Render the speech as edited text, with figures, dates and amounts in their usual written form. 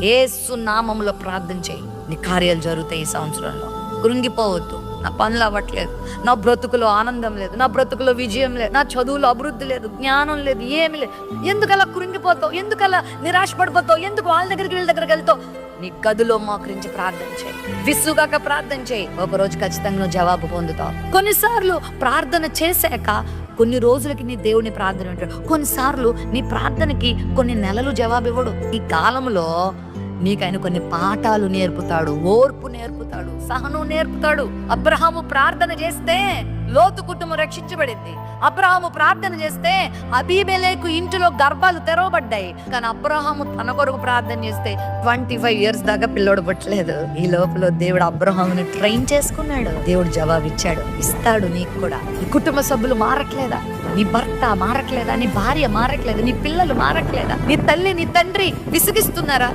యేసు నామములో ప్రార్థన చేయి, నీ కార్యాలు జరుగుతాయి. ఈ సంవత్సరంలో కృంగిపోవద్దు. నా పనులు అవ్వట్లేదు, నా బ్రతుకులో ఆనందం లేదు, నా బ్రతుకులో విజయం లేదు, నా చదువులో అభివృద్ధి లేదు, జ్ఞానం లేదు, ఏమి లేదు. ఎందుకలా కృంగిపోతావు? ఎందుకలా నిరాశపడిపోతావు? ఎందుకు వాళ్ళ దగ్గరికి వీళ్ళ దగ్గరికి వెళ్తావు? నీ గదిలో మోకరించి ప్రార్థన చేయి, విసుగాక ప్రార్థన చేయి. ఒకరోజు ఖచ్చితంగా నువ్వు జవాబు పొందుతావు. కొన్నిసార్లు ప్రార్థన చేశాక కొన్ని రోజులకి నీ దేవుని ప్రార్థన వింటాడు. కొన్నిసార్లు నీ ప్రార్థనకి కొన్ని నెలలు జవాబు ఇవ్వడు. ఈ కాలంలో నీకు ఆయన కొన్ని పాఠాలు నేర్పుతాడు, ఓర్పు నేర్పుతాడు, సహనం నేర్పుతాడు. అబ్రహాము ప్రార్థన చేస్తే లోతు కుటుంబం రక్షించబడింది. అబ్రహాము ప్రార్థన చేస్తే అబీమెలెకు ఇంటిలో గర్భాలు తెరవబడ్డాయి. కానీ అబ్రహాము తన కొరకు ప్రార్థన చేస్తే 25 years దాకా పిల్లోడు పుట్టలేదు. ఈ లోపల దేవుడు అబ్రహాముని ట్రైన్ చేసుకున్నాడు. దేవుడు జవాబు ఇచ్చాడు, ఇస్తాడు నీకు కూడా. నీ కుటుంబ సభ్యులు మారట్లేదా? నీ భర్త మారట్లేదా? నీ భార్య మారట్లేదా? నీ పిల్లలు మారట్లేదా? నీ తల్లి నీ తండ్రి విసిగిస్తున్నారా?